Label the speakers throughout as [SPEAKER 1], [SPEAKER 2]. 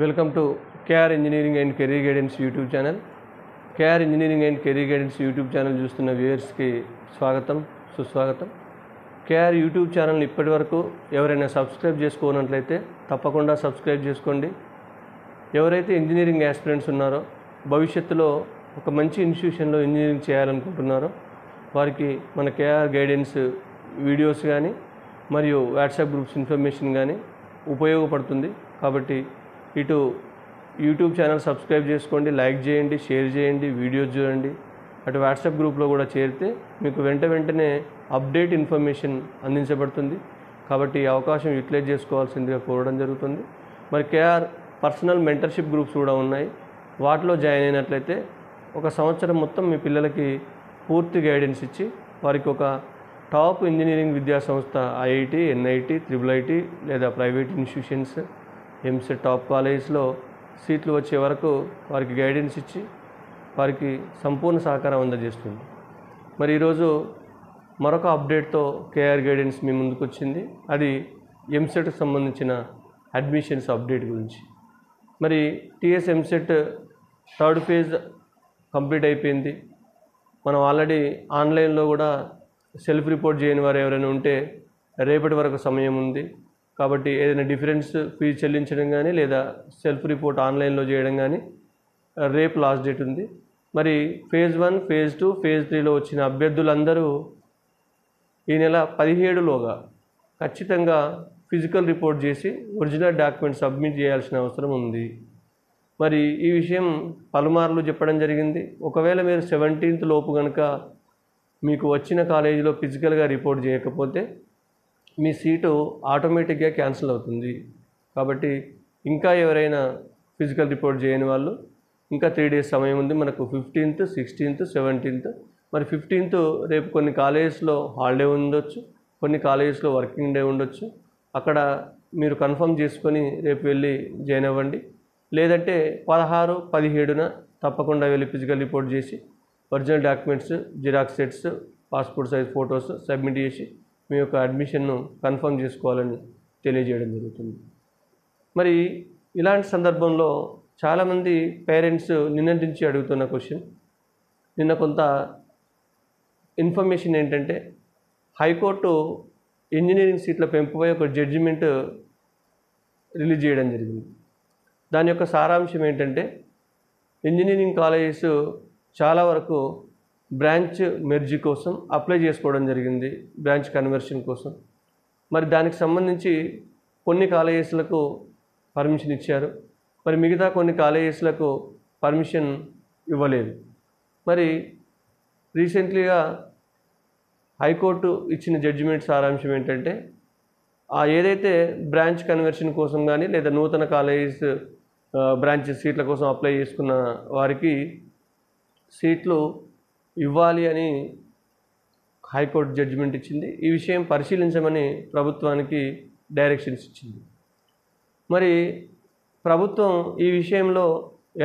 [SPEAKER 1] Welcome to KR engineering and career guidance YouTube channel. KR engineering and career guidance YouTube channel చూస్తున్న వ్యూయర్స్కి స్వాగతం, సుస్వాగతం. KR YouTube ఛానల్ని ఇప్పటి వరకు ఎవరైనా సబ్స్క్రైబ్ చేసుకోనట్లయితే తప్పకుండా సబ్స్క్రైబ్ చేసుకోండి. ఎవరైతే ఇంజనీరింగ్ యాస్పిరెంట్స్ ఉన్నారో, భవిష్యత్తులో ఒక మంచి ఇన్స్టిట్యూషన్లో ఇంజనీరింగ్ చేయాలనుకుంటున్నారో వారికి మన కేఆర్ గైడెన్స్ వీడియోస్ కానీ మరియు వాట్సాప్ గ్రూప్స్ ఇన్ఫర్మేషన్ కానీ ఉపయోగపడుతుంది. కాబట్టి ఇటు యూట్యూబ్ ఛానల్ సబ్స్క్రైబ్ చేసుకోండి, లైక్ చేయండి, షేర్ చేయండి, వీడియోస్ చూడండి. అటు వాట్సాప్ గ్రూప్లో కూడా చేరితే మీకు వెంటనే అప్డేట్ ఇన్ఫర్మేషన్ అందించబడుతుంది. కాబట్టి ఈ అవకాశం యూటిలైజ్ చేసుకోవాల్సిందిగా కోరడం జరుగుతుంది. మరి కేఆర్ పర్సనల్ మెంటర్షిప్ గ్రూప్స్ కూడా ఉన్నాయి. వాటిలో జాయిన్ అయినట్లయితే ఒక సంవత్సరం మొత్తం మీ పిల్లలకి పూర్తి గైడెన్స్ ఇచ్చి వారికి ఒక టాప్ ఇంజనీరింగ్ విద్యా సంస్థ ఐఐటి, ఎన్ఐటి, IIIT లేదా ప్రైవేట్ ఇన్స్టిట్యూషన్స్, ఎంసెట్ టాప్ కాలేజెస్లో సీట్లు వచ్చే వరకు వారికి గైడెన్స్ ఇచ్చి వారికి సంపూర్ణ సహకారం అందజేస్తుంది. మరి ఈరోజు మరొక అప్డేట్తో కేఆర్ గైడెన్స్ మీ ముందుకు వచ్చింది. అది ఎంసెట్కి సంబంధించిన అడ్మిషన్స్ అప్డేట్ గురించి. మరి TS EAMCET third phase complete అయిపోయింది. మనం ఆల్రెడీ ఆన్లైన్లో కూడా సెల్ఫ్ రిపోర్ట్ చేయని వారు ఎవరైనా ఉంటే రేపటి వరకు సమయం ఉంది. కాబట్టి ఏదైనా డిఫరెన్స్ ఫీజు చెల్లించడం కానీ లేదా సెల్ఫ్ రిపోర్ట్ ఆన్లైన్లో చేయడం కానీ రేపు లాస్ట్ డేట్ ఉంది. మరి ఫేజ్ 1, ఫేజ్ 2, ఫేజ్ 3లో వచ్చిన అభ్యర్థులందరూ ఈ నెల 17లోగా ఖచ్చితంగా ఫిజికల్ రిపోర్ట్ చేసి ఒరిజినల్ డాక్యుమెంట్ సబ్మిట్ చేయాల్సిన అవసరం ఉంది. మరి ఈ విషయం పలుమార్లు చెప్పడం జరిగింది. ఒకవేళ మీరు 17th లోపు కనుక మీకు వచ్చిన కాలేజీలో ఫిజికల్గా రిపోర్ట్ చేయకపోతే మీ సీటు ఆటోమేటిక్గా క్యాన్సిల్ అవుతుంది. కాబట్టి ఇంకా ఎవరైనా ఫిజికల్ రిపోర్ట్ చేయని వాళ్ళు ఇంకా 3 days సమయం ఉంది. మనకు 15th, 16th, 17th. మరి 15th రేపు కొన్ని కాలేజెస్లో హాలిడే ఉండొచ్చు, కొన్ని కాలేజెస్లో వర్కింగ్ డే ఉండొచ్చు. అక్కడ మీరు కన్ఫర్మ్ చేసుకొని రేపు వెళ్ళి జాయిన్ అవ్వండి. లేదంటే 16, 17న తప్పకుండా వెళ్ళి ఫిజికల్ రిపోర్ట్ చేసి original documents, xerox sets, passport size photos submit చేసి మీ యొక్క అడ్మిషన్ను కన్ఫర్మ్ చేసుకోవాలని తెలియజేయడం జరుగుతుంది. మరి ఇలాంటి సందర్భంలో చాలామంది పేరెంట్స్ నిన్నటి నుంచి అడుగుతున్న క్వశ్చన్, నిన్న కొంత ఇన్ఫర్మేషన్ ఏంటంటే హైకోర్టు ఇంజనీరింగ్ సీట్ల పెంపుపై ఒక జడ్జిమెంట్ రిలీజ్ చేయడం జరిగింది. దాని యొక్క సారాంశం ఏంటంటే ఇంజనీరింగ్ కాలేజెస్ చాలా వరకు బ్రాంచ్ మెర్జీ కోసం అప్లై చేసుకోవడం జరిగింది, బ్రాంచ్ కన్వర్షన్ కోసం. మరి దానికి సంబంధించి కొన్ని కాలేజెస్లకు పర్మిషన్ ఇచ్చారు, మరి మిగతా కొన్ని కాలేజెస్లకు పర్మిషన్ ఇవ్వలేదు. మరి రీసెంట్లీగా హైకోర్టు ఇచ్చిన జడ్జిమెంట్ సారాంశం ఏంటంటే ఏదైతే బ్రాంచ్ కన్వర్షన్ కోసం కానీ లేదా నూతన కాలేజెస్ బ్రాంచ్ సీట్ల కోసం అప్లై చేసుకున్న వారికి సీట్లు ఇవ్వాలి అని హైకోర్టు జడ్జిమెంట్ ఇచ్చింది. ఈ విషయం పరిశీలించమని ప్రభుత్వానికి డైరెక్షన్స్ ఇచ్చింది. మరి ప్రభుత్వం ఈ విషయంలో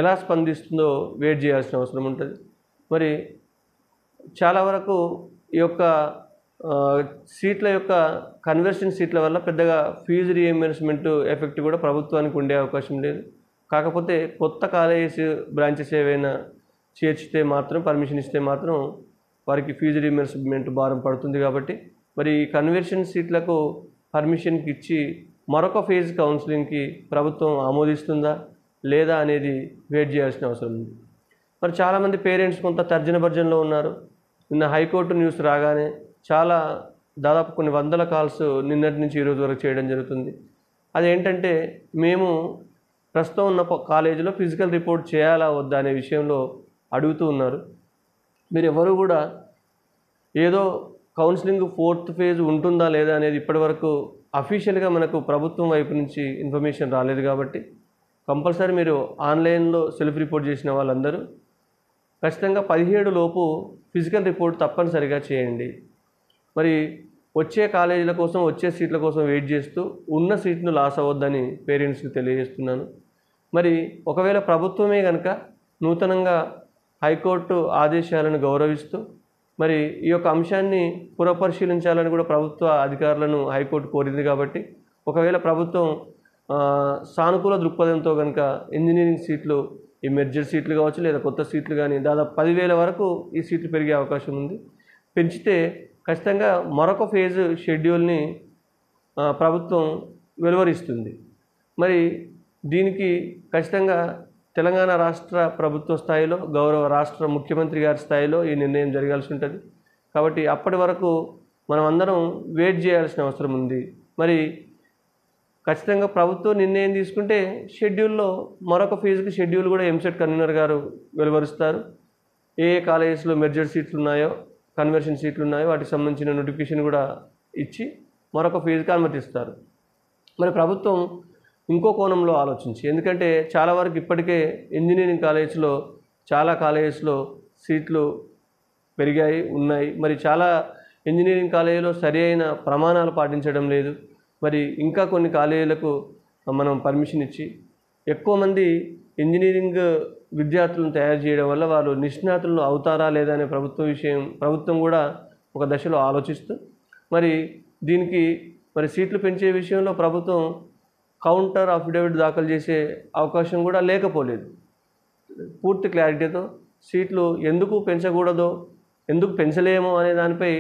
[SPEAKER 1] ఎలా స్పందిస్తుందో వెయిట్ చేయాల్సిన అవసరం ఉంటుంది. మరి చాలా వరకు ఈ యొక్క సీట్ల యొక్క కన్వర్షన్ సీట్ల వల్ల పెద్దగా ఫీజు రీఎంబర్స్మెంట్ ఎఫెక్ట్ కూడా ప్రభుత్వానికి ఉండే అవకాశం లేదు. కాకపోతే కొత్త కాలేజెస్ బ్రాంచెస్ ఏవైనా చేర్చితే మాత్రం, పర్మిషన్ ఇస్తే మాత్రం వారికి ఫీజు రీఎంబర్స్మెంట్ భారం పడుతుంది. కాబట్టి మరి ఈ కన్వర్షన్ సీట్లకు పర్మిషన్కి ఇచ్చి మరొక ఫేజ్ కౌన్సిలింగ్కి ప్రభుత్వం ఆమోదిస్తుందా లేదా అనేది వెయిట్ చేయాల్సిన అవసరం ఉంది. మరి చాలామంది పేరెంట్స్ కొంత తర్జన భర్జనలో ఉన్నారు. నిన్న హైకోర్టు న్యూస్ రాగానే దాదాపు కొన్ని వందల కాల్స్ నిన్నటి నుంచి ఈరోజు వరకు చేయడం జరుగుతుంది. అదేంటంటే మేము ప్రస్తుతం ఉన్న కాలేజీలో ఫిజికల్ రిపోర్ట్ చేయాలా వద్దా అనే విషయంలో అడుగుతూ ఉన్నారు. మీరు ఎవరు కూడా ఏదో కౌన్సిలింగ్ 4th phase ఉంటుందా లేదా అనేది ఇప్పటివరకు అఫీషియల్గా మనకు ప్రభుత్వం వైపు నుంచి ఇన్ఫర్మేషన్ రాలేదు. కాబట్టి కంపల్సరీ మీరు ఆన్లైన్లో సెల్ఫ్ రిపోర్ట్ చేసిన వాళ్ళందరూ ఖచ్చితంగా 17 లోపు ఫిజికల్ రిపోర్ట్ తప్పనిసరిగా చేయండి. మరి వచ్చే కాలేజీల కోసం, వచ్చే సీట్ల కోసం వెయిట్ చేస్తూ ఉన్న సీట్ను లాస్ అవ్వద్దని పేరెంట్స్కి తెలియజేస్తున్నాను. మరి ఒకవేళ ప్రభుత్వమే కనుక నూతనంగా హైకోర్టు ఆదేశాలను గౌరవిస్తూ మరి ఈ యొక్క అంశాన్ని పునఃపరిశీలించాలని కూడా ప్రభుత్వ అధికారులను హైకోర్టు కోరింది. కాబట్టి ఒకవేళ ప్రభుత్వం సానుకూల దృక్పథంతో కనుక ఇంజనీరింగ్ సీట్లు ఈ మెర్జర్ సీట్లు కావచ్చు లేదా కొత్త సీట్లు కానీ దాదాపు 10,000 వరకు ఈ సీట్లు పెరిగే అవకాశం ఉంది. పెంచితే ఖచ్చితంగా మరొక ఫేజ్ షెడ్యూల్ని ప్రభుత్వం వెలువరిస్తుంది. మరి దీనికి ఖచ్చితంగా తెలంగాణ రాష్ట్ర ప్రభుత్వ స్థాయిలో గౌరవ రాష్ట్ర ముఖ్యమంత్రి గారి స్థాయిలో ఈ నిర్ణయం జరగాల్సి ఉంటుంది. కాబట్టి అప్పటి వరకు మనం అందరం వెయిట్ చేయాల్సిన అవసరం ఉంది. మరి ఖచ్చితంగా ప్రభుత్వం నిర్ణయం తీసుకుంటే షెడ్యూల్లో మరొక ఫేజ్కి షెడ్యూల్ కూడా ఎంసెట్ కన్వీనర్ గారు వెలువరుస్తారు. ఏ కాలేజెస్లో మెర్జర్ సీట్లు ఉన్నాయో కన్వర్షన్ సీట్లు ఉన్నాయో వాటికి సంబంధించిన నోటిఫికేషన్ కూడా ఇచ్చి మరొక ఫేజ్కి అనుమతిస్తారు. మరి ప్రభుత్వం ఇంకో కోణంలో ఆలోచించి, ఎందుకంటే చాలా వరకు ఇప్పటికే ఇంజనీరింగ్ చాలా కాలేజెస్లో సీట్లు పెరిగాయి ఉన్నాయి. మరి చాలా ఇంజనీరింగ్ కాలేజీలో సరి అయిన ప్రమాణాలు పాటించడం లేదు. మరి ఇంకా కొన్ని కాలేజీలకు మనం పర్మిషన్ ఇచ్చి ఎక్కువ మంది ఇంజనీరింగ్ విద్యార్థులను తయారు చేయడం వల్ల వాళ్ళు నిష్ణాతులు అవుతారా లేదా అనే ప్రభుత్వం కూడా ఒక దశలో ఆలోచిస్తూ మరి దీనికి మరి సీట్లు పెంచే విషయంలో ప్రభుత్వం కౌంటర్ అఫిడవిట్ దాఖలు చేసే అవకాశం కూడా లేకపోలేదు. పూర్తి క్లారిటీతో సీట్లు ఎందుకు పెంచకూడదో ఎందుకు పెంచలేమో అనే దానిపై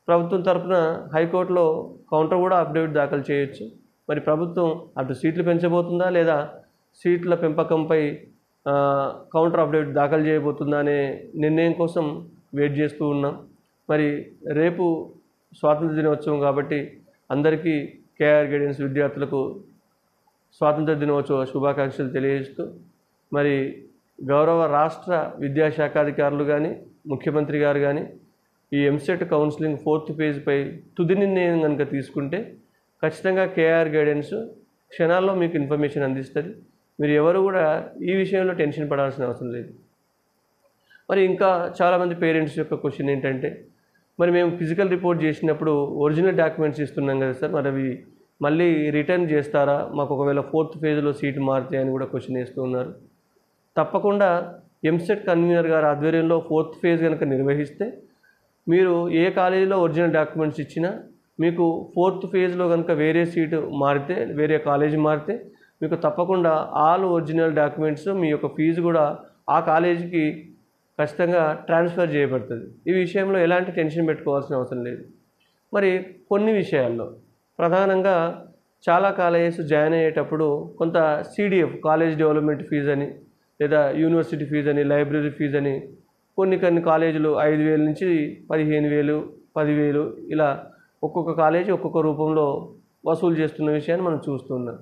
[SPEAKER 1] ప్రభుత్వం తరఫున హైకోర్టులో కౌంటర్ కూడా అఫిడవిట్ దాఖలు చేయొచ్చు. మరి ప్రభుత్వం అటు సీట్లు పెంచబోతుందా లేదా సీట్ల పెంపకంపై కౌంటర్ అఫిడవిట్ దాఖలు చేయబోతుందా అనే నిర్ణయం కోసం వెయిట్ చేస్తూ ఉన్నాం. మరి రేపు స్వాతంత్ర దినోత్సవం కాబట్టి అందరికీ కేఆర్ గైడెన్స్ విద్యార్థులకు స్వాతంత్ర దినోత్సవ శుభాకాంక్షలు తెలియజేస్తూ మరి గౌరవ రాష్ట్ర విద్యాశాఖాధికారులు కానీ ముఖ్యమంత్రి గారు కానీ ఈ ఎంసెట్ కౌన్సిలింగ్ 4th ఫేజ్పై తుది నిర్ణయం కనుక తీసుకుంటే ఖచ్చితంగా కేఆర్ గైడెన్స్ క్షణాల్లో మీకు ఇన్ఫర్మేషన్ అందిస్తుంది. మీరు ఎవరు కూడా ఈ విషయంలో టెన్షన్ పడాల్సిన అవసరం లేదు. మరి ఇంకా చాలామంది పేరెంట్స్ యొక్క క్వశ్చన్ ఏంటంటే, మరి మేము ఫిజికల్ రిపోర్ట్ చేసినప్పుడు ఒరిజినల్ డాక్యుమెంట్స్ ఇస్తున్నాం కదా సార్, మరి అవి మళ్ళీ రిటర్న్ చేస్తారా, మాకు ఒకవేళ 4th ఫేజ్లో సీటు మారితే అని కూడా క్వశ్చన్ వేస్తూ ఉన్నారు. తప్పకుండా ఎంసెట్ కన్వీనర్ గారి ఆధ్వర్యంలో 4th ఫేజ్ కనుక నిర్వహిస్తే మీరు ఏ కాలేజీలో ఒరిజినల్ డాక్యుమెంట్స్ ఇచ్చినా మీకు 4th ఫేజ్లో కనుక వేరే సీటు మారితే వేరే కాలేజీ మారితే మీకు తప్పకుండా ఆల్ ఒరిజినల్ డాక్యుమెంట్స్ మీ యొక్క ఫీజు కూడా ఆ కాలేజీకి ఖచ్చితంగా ట్రాన్స్ఫర్ చేయబడుతుంది. ఈ విషయంలో ఎలాంటి టెన్షన్ పెట్టుకోవాల్సిన అవసరం లేదు. మరి కొన్ని విషయాల్లో ప్రధానంగా చాలా కాలేజెస్ జాయిన్ అయ్యేటప్పుడు కొంత CDF కాలేజ్ డెవలప్మెంట్ ఫీజు అని లేదా యూనివర్సిటీ ఫీజు అని లైబ్రరీ ఫీజు అని కొన్ని కాలేజీలు 5,000 నుంచి 15,000 10,000 ఇలా ఒక్కొక్క కాలేజీ ఒక్కొక్క రూపంలో వసూలు చేస్తున్న విషయాన్ని మనం చూస్తున్నాం.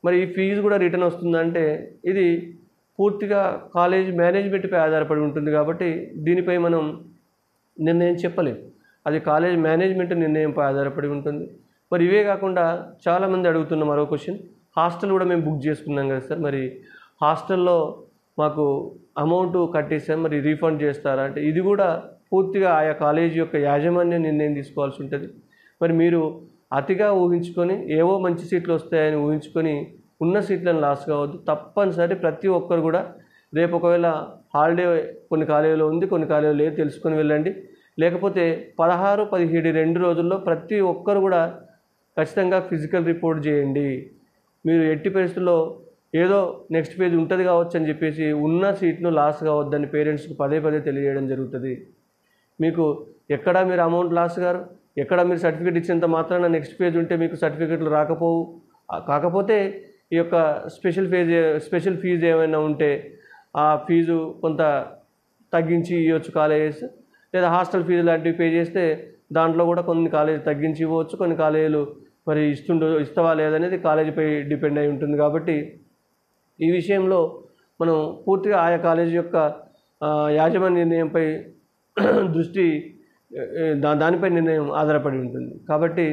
[SPEAKER 1] మరి ఈ ఫీజు కూడా రిటర్న్ వస్తుందంటే ఇది పూర్తిగా కాలేజ్ మేనేజ్మెంట్పై ఆధారపడి ఉంటుంది. కాబట్టి దీనిపై మనం నిర్ణయం చెప్పలేం, అది కాలేజ్ మేనేజ్మెంట్ నిర్ణయంపై ఆధారపడి ఉంటుంది. మరి ఇవే కాకుండా చాలామంది అడుగుతున్న మరో క్వశ్చన్, హాస్టల్ కూడా మేము బుక్ చేసుకున్నాం కదా సార్, మరి హాస్టల్లో మాకు అమౌంట్ కట్టేసాం, మరి రీఫండ్ చేస్తారా అంటే ఇది కూడా పూర్తిగా ఆయా కాలేజీ యొక్క యాజమాన్యం నిర్ణయం తీసుకోవాల్సి ఉంటుంది. మరి మీరు అతిగా ఊహించుకొని ఏవో మంచి సీట్లు వస్తాయని ఊహించుకొని ఉన్న సీట్లను లాస్ కావద్దు. తప్పనిసరి ప్రతి ఒక్కరు కూడా రేపు ఒకవేళ హాలిడే కొన్ని కాలేజీలో ఉంది కొన్ని కాలేజీలో లేదు తెలుసుకొని వెళ్ళండి. లేకపోతే 16, 17 2 రోజుల్లో ప్రతి ఒక్కరు కూడా ఖచ్చితంగా ఫిజికల్ రిపోర్ట్ చేయండి. మీరు ఎట్టి పరిస్థితుల్లో ఏదో నెక్స్ట్ పేజ్ ఉంటుంది కావచ్చు అని చెప్పేసి ఉన్న సీట్ను లాస్ కావద్దని పేరెంట్స్కి పదే తెలియజేయడం జరుగుతుంది. మీకు ఎక్కడ మీరు అమౌంట్ లాస్ గారు, ఎక్కడ మీరు సర్టిఫికేట్ ఇచ్చేంత మాత్రాన నెక్స్ట్ పేజ్ ఉంటే మీకు సర్టిఫికేట్లు రాకపోవు. కాకపోతే ఈ యొక్క స్పెషల్ ఫీజు ఏమైనా ఉంటే ఆ ఫీజు కొంత తగ్గించి ఇవ్వచ్చు కాలేజెస్, లేదా హాస్టల్ ఫీజు లాంటివి పే చేస్తే దాంట్లో కూడా కొన్ని కాలేజీ తగ్గించి ఇవ్వచ్చు, కొన్ని కాలేజీలు మరి ఇస్తావా లేదనేది కాలేజీపై డిపెండ్ అయి ఉంటుంది. కాబట్టి ఈ విషయంలో మనం పూర్తిగా ఆయా కాలేజీ యొక్క యాజమాన్య నిర్ణయంపై దానిపై నిర్ణయం ఆధారపడి ఉంటుంది. కాబట్టి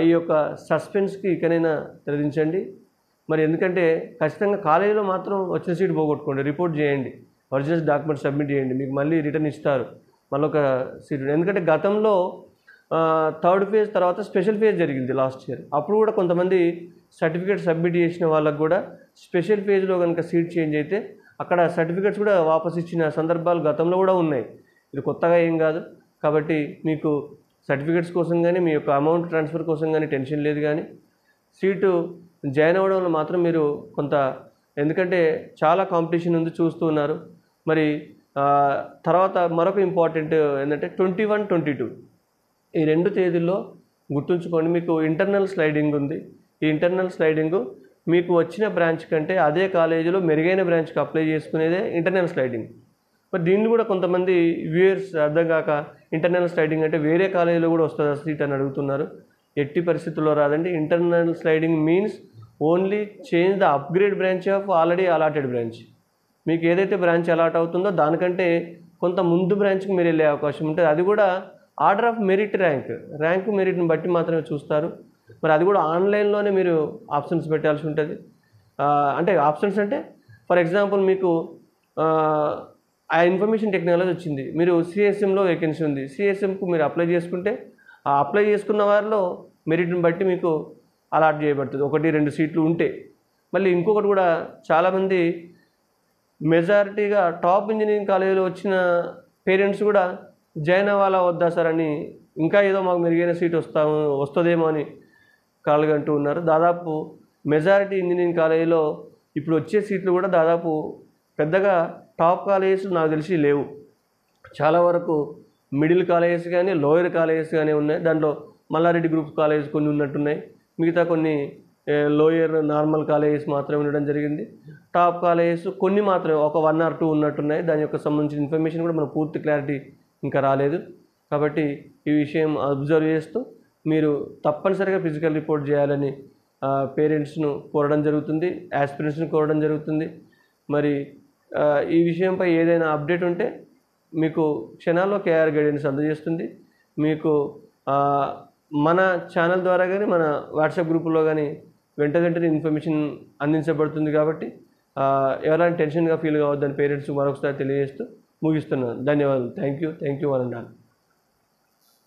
[SPEAKER 1] ఈ యొక్క సస్పెన్స్కి ఇకనైనా తెరదించండి. మరి ఎందుకంటే ఖచ్చితంగా కాలేజీలో మాత్రం వచ్చిన సీట్ పోగొట్టుకోండి, రిపోర్ట్ చేయండి, ఒరిజినల్ డాక్యుమెంట్ సబ్మిట్ చేయండి, మీకు మళ్ళీ రిటర్న్ ఇస్తారు మళ్ళొక సీట్. ఎందుకంటే గతంలో 3rd ఫేజ్ తర్వాత స్పెషల్ ఫేజ్ జరిగింది లాస్ట్ ఇయర్. అప్పుడు కూడా కొంతమంది సర్టిఫికేట్ సబ్మిట్ చేసిన వాళ్ళకు కూడా స్పెషల్ ఫేజ్లో కనుక సీట్ చేంజ్ అయితే అక్కడ సర్టిఫికేట్స్ కూడా వాపస్ ఇచ్చిన సందర్భాలు గతంలో కూడా ఉన్నాయి. ఇది కొత్తగా ఏం కాదు. కాబట్టి మీకు సర్టిఫికేట్స్ కోసం కానీ మీ యొక్క అమౌంట్ ట్రాన్స్ఫర్ కోసం కానీ టెన్షన్ లేదు. కానీ సీటు జాయిన్ అవ్వడంలో మాత్రం మీరు కొంత, ఎందుకంటే చాలా కాంపిటీషన్ ఉంది చూస్తూ ఉన్నారు. మరి తర్వాత మరొక ఇంపార్టెంట్ ఏంటంటే 21, 22 ఈ 2 తేదీల్లో గుర్తుంచుకోండి, మీకు ఇంటర్నల్ స్లైడింగ్ ఉంది. ఈ ఇంటర్నల్ స్లైడింగు మీకు వచ్చిన బ్రాంచ్ కంటే అదే కాలేజీలో మెరుగైన బ్రాంచ్కి అప్లై చేసుకునేదే ఇంటర్నల్ స్లైడింగ్. మరి దీన్ని కూడా కొంతమంది వ్యూయర్స్ అర్థం కాక ఇంటర్నల్ స్లైడింగ్ అంటే వేరే కాలేజీలో కూడా వస్తుందా సీట్ అని అడుగుతున్నారు. ఎట్టి పరిస్థితుల్లో రాదండి. Internal sliding means only change the upgrade branch of already allotted branch. మీకు ఏదైతే బ్రాంచ్ అలాట్ అవుతుందో దానికంటే కొంత ముందు బ్రాంచ్కి మీరు వెళ్ళే అవకాశం ఉంటుంది. అది కూడా ఆర్డర్ ఆఫ్ మెరిట్ ర్యాంక్ మెరిట్ని బట్టి మాత్రమే చూస్తారు. మరి అది కూడా ఆన్లైన్లోనే మీరు ఆప్షన్స్ పెట్టాల్సి ఉంటుంది. అంటే ఆప్షన్స్ అంటే ఫర్ ఎగ్జాంపుల్ మీకు ఆ ఇన్ఫర్మేషన్ టెక్నాలజీ వచ్చింది, మీరు సిఎస్ఎంలో వేకెన్సీ ఉంది, సిఎస్ఎంకు మీరు అప్లై చేసుకుంటే ఆ అప్లై చేసుకున్న వారిలో మెరిట్ని బట్టి మీకు అలాట్ చేయబడుతుంది 1-2 సీట్లు ఉంటే. మళ్ళీ ఇంకొకటి కూడా చాలామంది మెజారిటీగా టాప్ ఇంజనీరింగ్ కాలేజీలో వచ్చిన పేరెంట్స్ కూడా జాయిన్ అవ్వాలా వద్దా సార్ అని, ఇంకా ఏదో మాకు మెరుగైన సీట్ వస్తుందేమో అని కాలుగంటూ ఉన్నారు. దాదాపు మెజారిటీ ఇంజనీరింగ్ కాలేజీలో ఇప్పుడు వచ్చే సీట్లు కూడా దాదాపు పెద్దగా టాప్ కాలేజెస్ నాకు తెలిసి లేవు. చాలా వరకు మిడిల్ కాలేజెస్ కానీ లోయర్ కాలేజెస్ కానీ ఉన్నాయి. దాంట్లో మల్లారెడ్డి గ్రూప్ కాలేజ్ కొన్ని ఉన్నట్టున్నాయి, మిగతా కొన్ని లోయర్ నార్మల్ కాలేజెస్ మాత్రమే ఉండడం జరిగింది. టాప్ కాలేజెస్ కొన్ని మాత్రమే ఒక 1 or 2 ఉన్నట్టున్నాయి. దాని యొక్క సంబంధించిన ఇన్ఫర్మేషన్ కూడా మనకు పూర్తి క్లారిటీ ఇంకా రాలేదు. కాబట్టి ఈ విషయం అబ్జర్వ్ చేస్తూ మీరు తప్పనిసరిగా ఫిజికల్ రిపోర్ట్ చేయాలని పేరెంట్స్ను కోరడం జరుగుతుంది, యాస్పిరెంట్స్ను కోరడం జరుగుతుంది. మరి ఈ విషయంపై ఏదైనా అప్డేట్ ఉంటే మీకు క్షణాల్లో కేఆర్ గైడెన్స్ అందజేస్తుంది. మీకు మన ఛానల్ ద్వారా కానీ మన వాట్సాప్ గ్రూపులో కానీ వెంటనే ఇన్ఫర్మేషన్ అందించబడుతుంది. కాబట్టి ఎవరైనా టెన్షన్గా ఫీల్ కావద్దని పేరెంట్స్ మరొకసారి తెలియజేస్తూ ముగిస్తున్నాను. ధన్యవాదాలు. Thank you one and all.